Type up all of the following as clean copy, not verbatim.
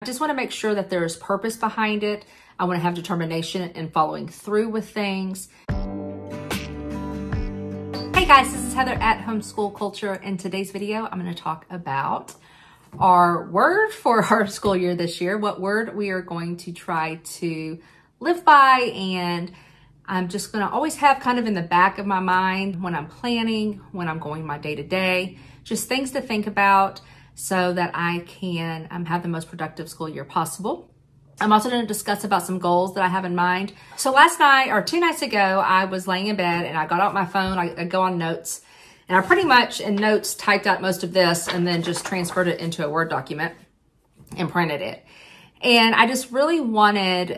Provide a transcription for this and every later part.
I just want to make sure that there's purpose behind it. I want to have determination in following through with things. Hey guys, this is Heather at Homeschool Culture. In today's video, I'm going to talk about our word for our school year this year, what word we are going to try to live by, and I'm just going to always have kind of in the back of my mind when I'm planning, when I'm going my day-to-day, just things to think about so that I can have the most productive school year possible. I'm also going to discuss about some goals that I have in mind. So last night, or 2 nights ago, I was laying in bed and I got out my phone, I go on notes, and I pretty much in notes typed out most of this and then just transferred it into a Word document and printed it. And I just really want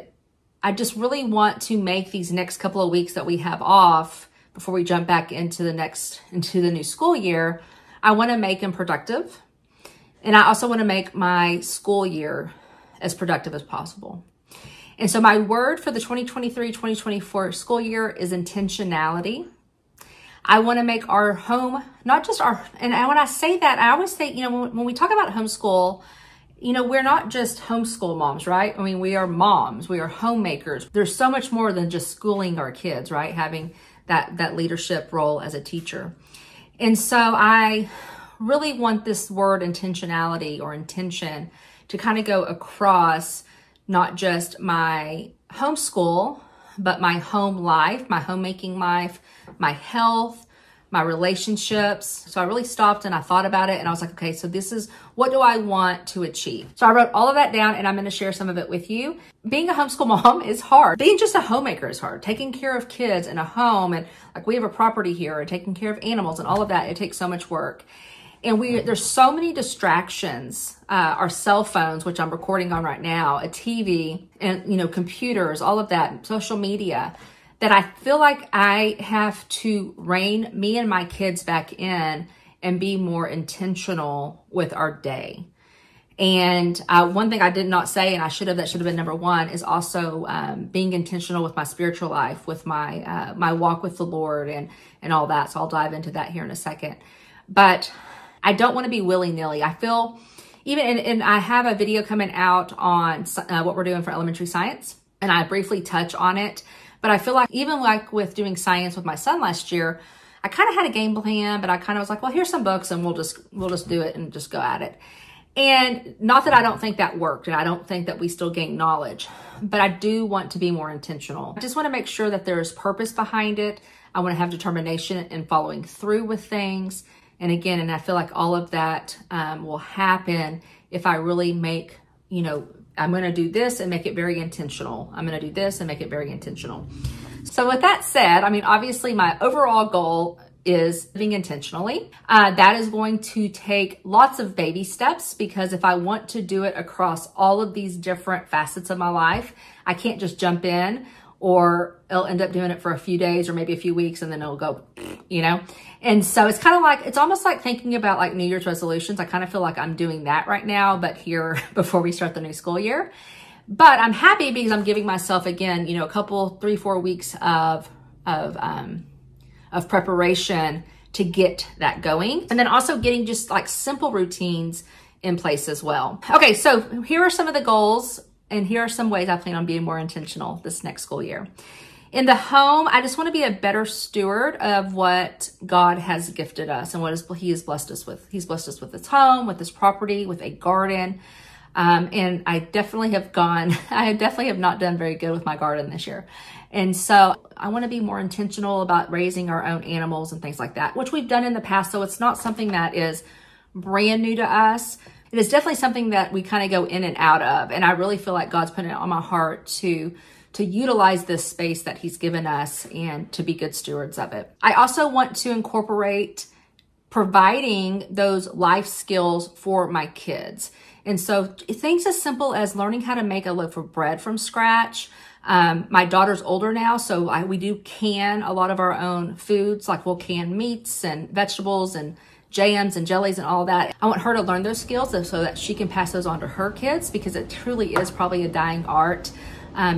to make these next couple of weeks that we have off before we jump back into the new school year. I want to make them productive. And I also want to make my school year as productive as possible. And so my word for the 2023-2024 school year is intentionality. I want to make our home, not just our, and when I say that, I always say, when we talk about homeschool, we're not just homeschool moms, right? I mean, we are moms, we are homemakers. There's so much more than just schooling our kids, right? Having that leadership role as a teacher. And so I really want this word intentionality or intention to kind of go across not just my homeschool, but my home life, my homemaking life, my health, my relationships. So I really stopped and I thought about it and I was like, okay, so this is, what do I want to achieve? So I wrote all of that down and I'm going to share some of it with you. Being a homeschool mom is hard. Being just a homemaker is hard. Taking care of kids in a home, and like we have a property here, and taking care of animals and all of that, it takes so much work. And there's so many distractions, our cell phones, which I'm recording on right now, a TV, and computers, all of that, social media, that I feel like I have to rein me and my kids back in and be more intentional with our day. And one thing I did not say, and that should have been number one, is also being intentional with my spiritual life, with my my walk with the Lord and all that. So I'll dive into that here in a second. But I don't want to be willy-nilly. I feel and I have a video coming out on what we're doing for elementary science, and I briefly touch on it. But I feel like even like with doing science with my son last year, I kind of had a game plan, but I kind of was like, well, here's some books and we'll just do it and just go at it. And not that I don't think that worked, and I don't think that we still gain knowledge, but I do want to be more intentional. I just want to make sure that there's purpose behind it. I want to have determination in following through with things. And again, and I feel like all of that will happen if I really make, I'm going to do this and make it very intentional. I'm going to do this and make it very intentional. So with that said, obviously my overall goal is living intentionally. That is going to take lots of baby steps, because if I want to do it across all of these different facets of my life, I can't just jump in, or I'll end up doing it for a few days or maybe a few weeks and then it'll go, And so it's kind of like, it's almost like thinking about like New Year's resolutions. I kind of feel like I'm doing that right now, but here before we start the new school year. But I'm happy because I'm giving myself, again, a couple, 3-4 weeks of preparation to get that going. And then also getting just like simple routines in place as well. Okay, so here are some of the goals, and here are some ways I plan on being more intentional this next school year. In the home, I just want to be a better steward of what God has gifted us and what He has blessed us with. He's blessed us with this home, with this property, with a garden. And I definitely have not done very good with my garden this year. And so I want to be more intentional about raising our own animals and things like that, which we've done in the past. So it's not something that is brand new to us. It is definitely something that we kind of go in and out of. And I really feel like God's put it on my heart to utilize this space that He's given us and to be good stewards of it. I also want to incorporate providing those life skills for my kids. And so things as simple as learning how to make a loaf of bread from scratch. My daughter's older now, so we do can a lot of our own foods, like we'll can meats and vegetables and jams and jellies and all that. I want her to learn those skills so that she can pass those on to her kids, because it truly is probably a dying art,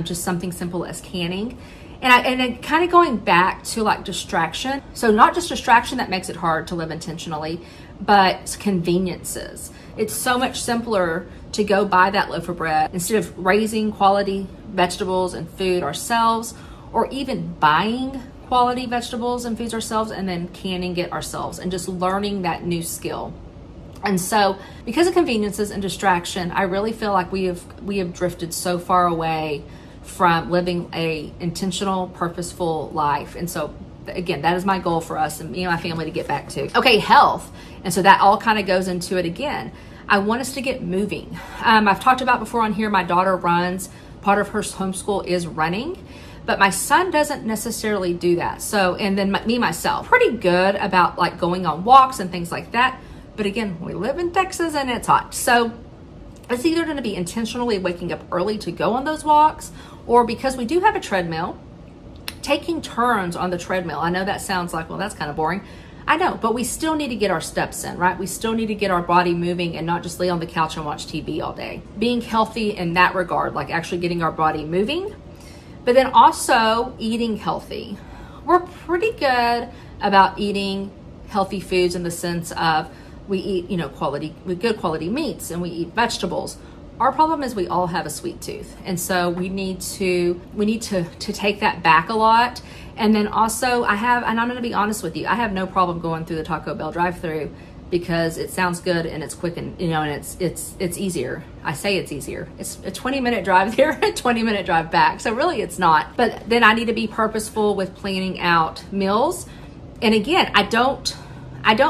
just something simple as canning. And then kind of going back to like distraction. So not just distraction that makes it hard to live intentionally, but conveniences. It's so much simpler to go buy that loaf of bread instead of raising quality vegetables and food ourselves, or even buying quality vegetables and foods ourselves and then canning it ourselves and just learning that new skill. And so because of conveniences and distraction, I really feel like we have drifted so far away from living a intentional, purposeful life. And so again, that is my goal for us and me and my family to get back to. Okay, health. And so that all kind of goes into it again. I want us to get moving. I've talked about before on here, my daughter runs. Part of her homeschool is running, but my son doesn't necessarily do that. So, and then myself, pretty good about like going on walks and things like that. But again, we live in Texas and it's hot. So it's either going to be intentionally waking up early to go on those walks, or because we do have a treadmill, taking turns on the treadmill. I know that sounds like, well, that's kind of boring. I know, but we still need to get our steps in, right? We still need to get our body moving and not just lay on the couch and watch TV all day. Being healthy in that regard, like actually getting our body moving, but then also eating healthy. We're pretty good about eating healthy foods in the sense of we eat, good quality meats and we eat vegetables. Our problem is we all have a sweet tooth. And so we need to take that back a lot. And then also and I'm going to be honest with you, I have no problem going through the Taco Bell drive-thru because it sounds good and it's quick and, and it's easier. I say it's easier. It's a 20-minute drive there, a 20-minute drive back. So really it's not. But then I need to be purposeful with planning out meals. And again, I don't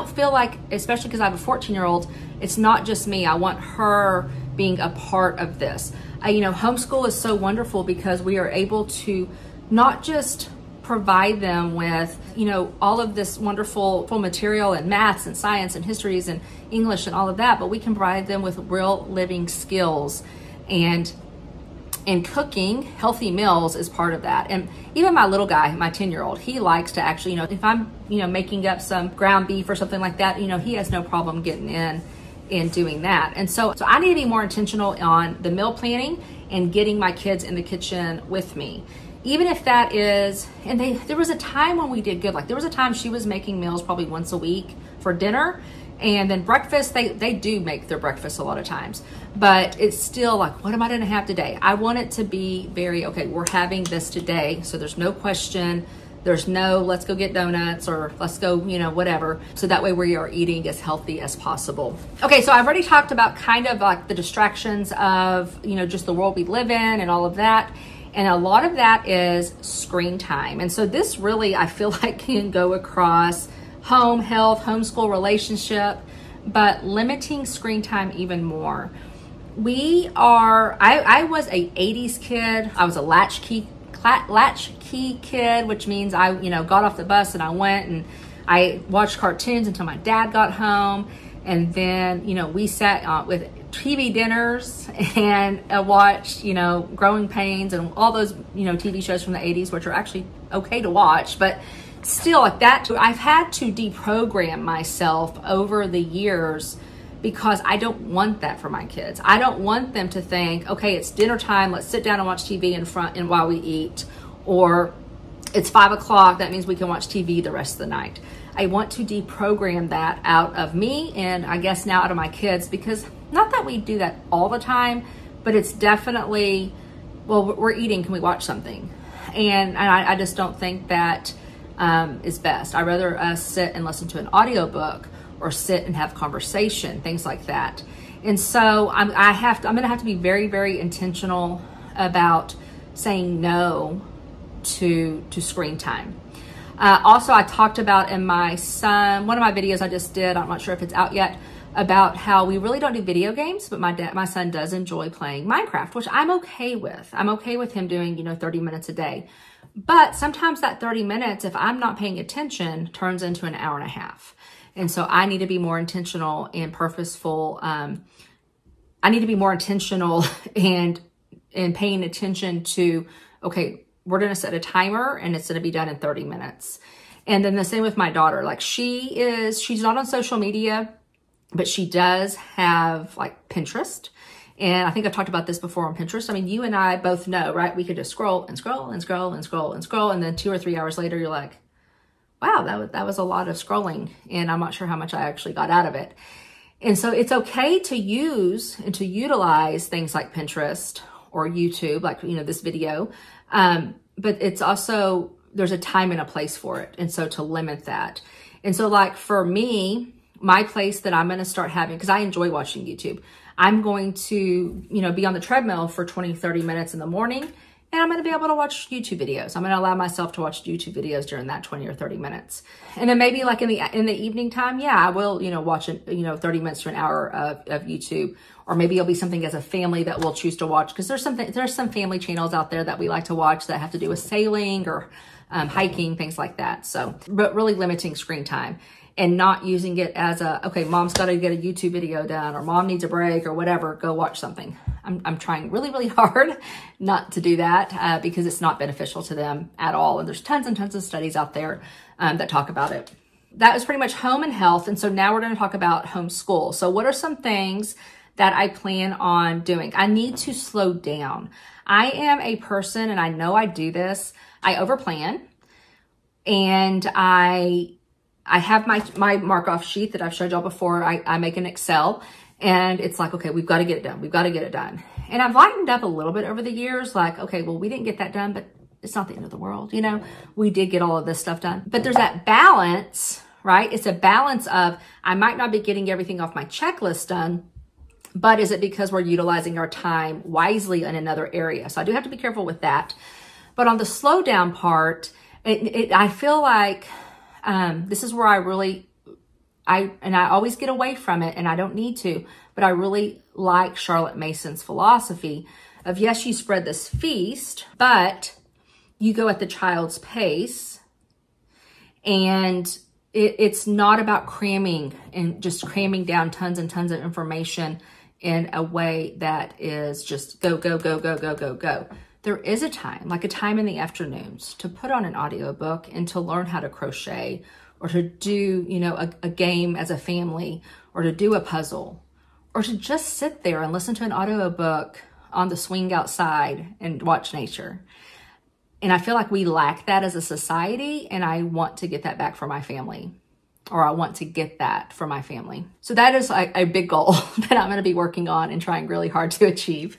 feel like, especially because I have a 14-year-old, it's not just me. I want her being a part of this. Homeschool is so wonderful because we are able to not just provide them with, all of this wonderful material and maths and science and histories and English and all of that, but we can provide them with real living skills, and cooking healthy meals is part of that. And even my little guy, my 10-year-old, he likes to actually, if I'm, making up some ground beef or something like that, he has no problem getting in and doing that. And so I need to be more intentional on the meal planning and getting my kids in the kitchen with me. Even if that is, and there was a time when we did good. Like there was a time she was making meals probably once a week for dinner. And then breakfast, they do make their breakfast a lot of times, but it's still like, what am I gonna have today? I want it to be very, okay, we're having this today. So there's no question. There's no, let's go get donuts or let's go, whatever. So that way we are eating as healthy as possible. Okay, so I've already talked about kind of like the distractions of, just the world we live in and all of that. And a lot of that is screen time. And so this really, I feel like can go across home, health, homeschool, relationship, but limiting screen time even more. I was a 80s kid. I was a latchkey kid, which means I, got off the bus and I went and I watched cartoons until my dad got home. And then, we sat with TV dinners and watched, Growing Pains and all those, TV shows from the 80s, which are actually okay to watch, but still like that. I've had to deprogram myself over the years because I don't want that for my kids. I don't want them to think, okay, it's dinner time, let's sit down and watch TV in front and while we eat, or it's 5 o'clock, that means we can watch TV the rest of the night. I want to deprogram that out of me and I guess now out of my kids, because not that we do that all the time, but it's definitely, well, we're eating, can we watch something? And I just don't think that is best. I'd rather us sit and listen to an audiobook or sit and have conversation, things like that. And so I'm gonna have to be very, very intentional about saying no to screen time. Also, I talked about in one of my videos I just did, I'm not sure if it's out yet, about how we really don't do video games, but my son does enjoy playing Minecraft, which I'm okay with. I'm okay with him doing, 30 minutes a day. But sometimes that 30 minutes, if I'm not paying attention, turns into an hour and a half. And so I need to be more intentional and purposeful. I need to be more intentional and paying attention to, okay, we're going to set a timer and it's going to be done in 30 minutes. And then the same with my daughter. Like she's not on social media, but she does have like Pinterest. And I think I've talked about this before on Pinterest. I mean, you and I both know, right? We could just scroll and scroll and scroll and scroll and scroll. And then 2 or 3 hours later, you're like, wow, that was a lot of scrolling. And I'm not sure how much I actually got out of it. And so it's okay to use and to utilize things like Pinterest or YouTube, like, this video. But it's also, there's a time and a place for it. And so to limit that. And so like for me, my place that I'm going to start having, because I enjoy watching YouTube, I'm going to, be on the treadmill for 20, 30 minutes in the morning. And I'm going to be able to watch YouTube videos. I'm going to allow myself to watch YouTube videos during that 20 or 30 minutes. And then maybe like in the evening time, yeah, I will, watch, 30 minutes to an hour of YouTube. Or maybe it'll be something as a family that we'll choose to watch. Because there's some family channels out there that we like to watch that have to do with sailing or hiking, things like that. So, but really limiting screen time. And not using it as okay, mom's got to get a YouTube video done, or mom needs a break, or whatever, go watch something. I'm trying really, really hard not to do that because it's not beneficial to them at all. And there's tons and tons of studies out there that talk about it. That was pretty much home and health. And so now we're going to talk about homeschool. So what are some things that I plan on doing? I need to slow down. I am a person, and I know I do this, I overplan, and I have my mark-off sheet that I've showed y'all before. I make an Excel, and it's like, okay, we've got to get it done. We've got to get it done. And I've lightened up a little bit over the years. Like, okay, well, we didn't get that done, but it's not the end of the world. We did get all of this stuff done. But there's that balance, right? It's a balance of, I might not be getting everything off my checklist done, but is it because we're utilizing our time wisely in another area? So I do have to be careful with that. But on the slow down part, I feel like this is where I always get away from it, and I don't need to, but I really like Charlotte Mason's philosophy of, yes, you spread this feast, but you go at the child's pace, and it's not about cramming and just cramming down tons and tons of information in a way that is just go, go, go, go, go, go, go. There is a time, like a time in the afternoons, to put on an audiobook and to learn how to crochet, or to do, a game as a family, or to do a puzzle, or to just sit there and listen to an audiobook on the swing outside and watch nature. And I feel like we lack that as a society, and I want to get that back for my family, or I want to get that for my family. So that is a big goal that I'm going to be working on and trying really hard to achieve.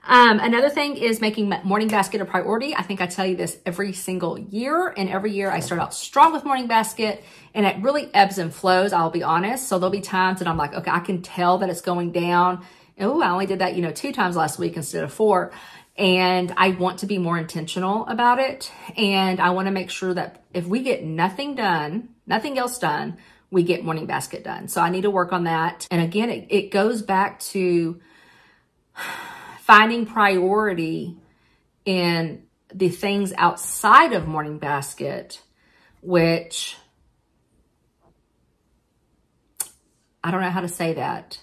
Another thing is making morning basket a priority. I think I tell you this every single year, and every year I start out strong with morning basket, and it really ebbs and flows, I'll be honest. So there'll be times that I'm like, okay, I can tell that it's going down. Oh, I only did that, 2 times last week instead of 4. And I want to be more intentional about it. And I want to make sure that if we get nothing else done, we get morning basket done. So I need to work on that. And again, it goes back to finding priority in the things outside of morning basket, which I don't know how to say that.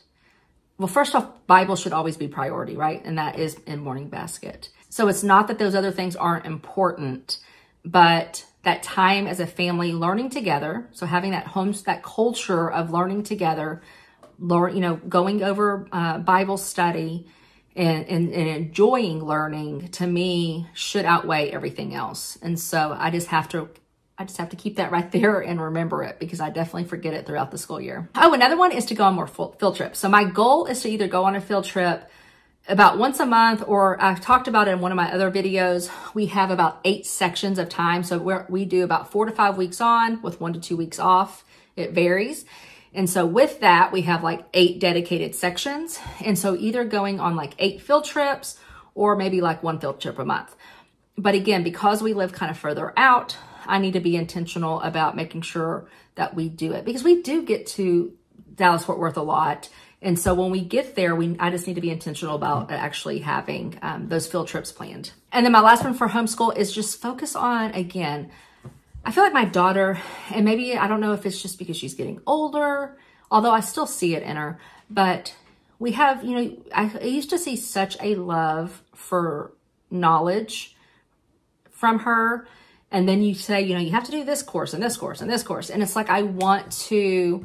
Well, first off, Bible should always be priority, right? And that is in morning basket. So it's not that those other things aren't important, but that time as a family learning together. So having that culture of learning together, going over Bible study, and enjoying learning, to me, should outweigh everything else. And so I just have to keep that right there and remember it, because I definitely forget it throughout the school year. Oh, another one is to go on more field trips. So my goal is to either go on a field trip about once a month, or I've talked about it in one of my other videos. We have about 8 sections of time. So we do about 4 to 5 weeks on with 1 to 2 weeks off. It varies. And so with that, we have like 8 dedicated sections. And so either going on like 8 field trips, or maybe like 1 field trip a month. But again, because we live kind of further out, I need to be intentional about making sure that we do it, because we do get to Dallas-Fort Worth a lot. And so when we get there, I just need to be intentional about actually having those field trips planned. And then my last one for homeschool is just focus on, again, I feel like my daughter, and maybe I don't know if it's just because she's getting older, although I still see it in her, but we have, I used to see such a love for knowledge from her. And then you say, you have to do this course and this course and this course. And it's like, I want to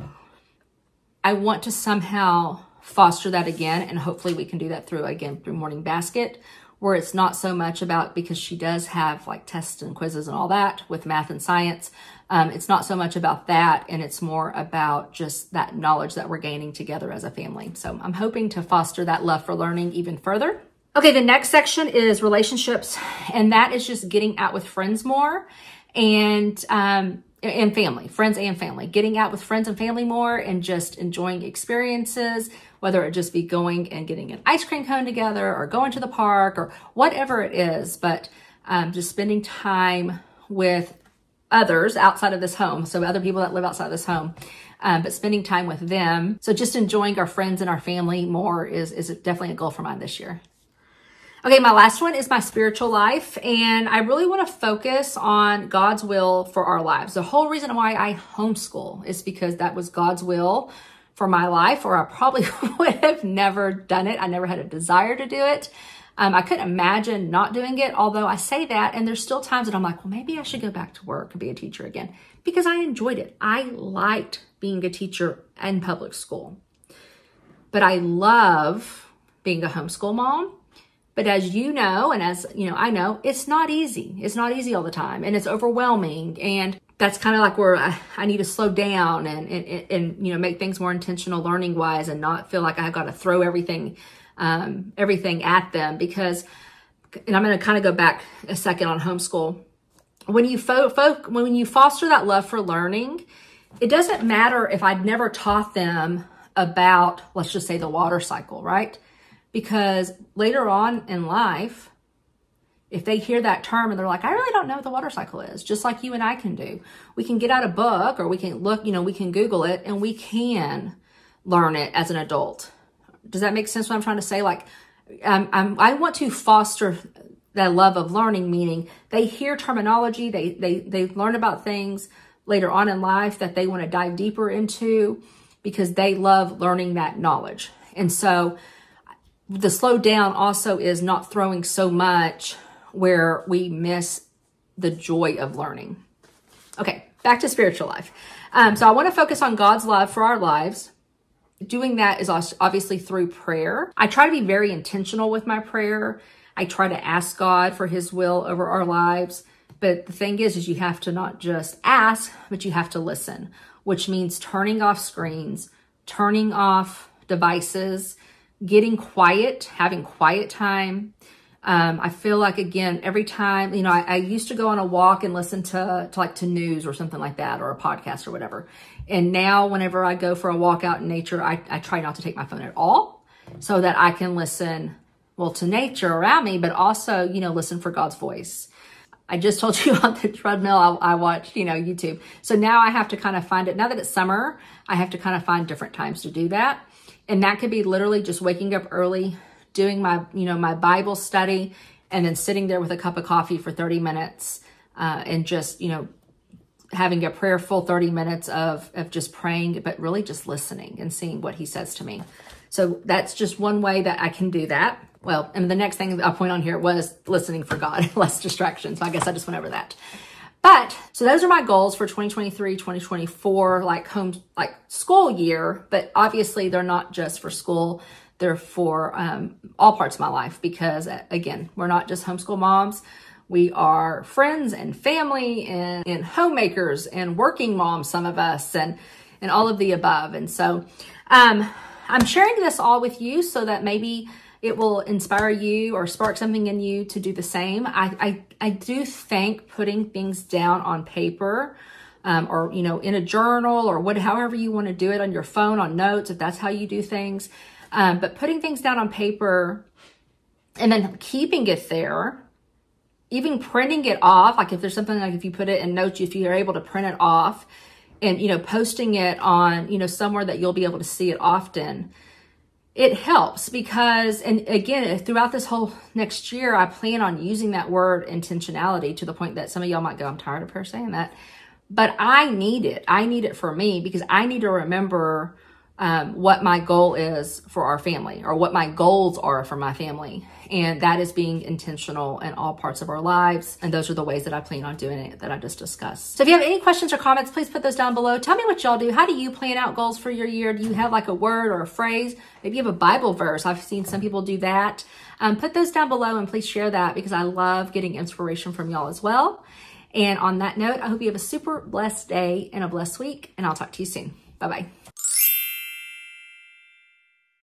somehow foster that again. And hopefully we can do that through Morning Basket, where it's not so much about, because she does have like tests and quizzes and all that with math and science. It's not so much about that, and it's more about just that knowledge that we're gaining together as a family. So I'm hoping to foster that love for learning even further. Okay, the next section is relationships, and that is just getting out with friends more and family, friends and family, getting out with friends and family more and just enjoying experiences, whether it just be going and getting an ice cream cone together or going to the park or whatever it is, but just spending time with others outside of this home. So other people that live outside of this home, but spending time with them. So just enjoying our friends and our family more is definitely a goal for mine this year. Okay, my last one is my spiritual life, and I really want to focus on God's will for our lives. The whole reason why I homeschool is because that was God's will for my life, or I probably would have never done it. I never had a desire to do it. I couldn't imagine not doing it, although I say that, and there's still times that I'm like, well, maybe I should go back to work and be a teacher again, because I enjoyed it. I liked being a teacher in public school, but I love being a homeschool mom. But as you know, and as you know, I know, it's not easy. It's not easy all the time, and it's overwhelming. And that's kind of like where I need to slow down and make things more intentional learning wise, and not feel like I've got to throw everything at them. Because, and I'm going to kind of go back a second on homeschool. When you foster that love for learning, it doesn't matter if I'd never taught them about, let's just say, the water cycle, right? Because later on in life, if they hear that term and they're like, I really don't know what the water cycle is, just like you and I can do. We can get out a book, or we can look, we can Google it, and we can learn it as an adult. Does that make sense what I'm trying to say? Like, I want to foster that love of learning, meaning they hear terminology, they learn about things later on in life that they want to dive deeper into because they love learning that knowledge. And so the slow down also is not throwing so much where we miss the joy of learning. Okay, back to spiritual life. So I want to focus on God's love for our lives. Doing that is obviously through prayer. I try to be very intentional with my prayer. I try to ask God for his will over our lives. But the thing is you have to not just ask, but you have to listen, which means turning off screens, turning off devices, getting quiet, having quiet time. I feel like, again, every time, I used to go on a walk and listen to news or something like that, or a podcast or whatever. And now whenever I go for a walk out in nature, I try not to take my phone at all so that I can listen, well, to nature around me, but also, listen for God's voice. I just told you on the treadmill, I watched, YouTube. So now I have to kind of find it. Now that it's summer, I have to kind of find different times to do that. And that could be literally just waking up early, doing my, my Bible study, and then sitting there with a cup of coffee for 30 minutes and just, having a prayerful 30 minutes of just praying, but really just listening and seeing what he says to me. So that's just one way that I can do that. Well, and the next thing I'll point on here was listening for God, less distractions. So I guess I just went over that. But so those are my goals for 2023, 2024, like school year. But obviously they're not just for school. They're for all parts of my life, because again, we're not just homeschool moms. We are friends and family and homemakers and working moms, some of us, and all of the above. And so I'm sharing this all with you so that maybe it will inspire you or spark something in you to do the same. I do think putting things down on paper or, in a journal or however you want to do it, on your phone, on notes, if that's how you do things. But putting things down on paper and then keeping it there, even printing it off, like if there's something like if you put it in notes, if you're able to print it off and, posting it on, somewhere that you'll be able to see it often, it helps because, and again, throughout this whole next year, I plan on using that word intentionality to the point that some of y'all might go, I'm tired of her saying that, but I need it. I need it for me because I need to remember what my goal is for our family, or what my goals are for my family. And that is being intentional in all parts of our lives. And those are the ways that I plan on doing it that I just discussed. So if you have any questions or comments, please put those down below. Tell me what y'all do. How do you plan out goals for your year? Do you have like a word or a phrase? Maybe you have a Bible verse. I've seen some people do that. Put those down below and please share that, because I love getting inspiration from y'all as well. And on that note, I hope you have a super blessed day and a blessed week, and I'll talk to you soon. Bye-bye.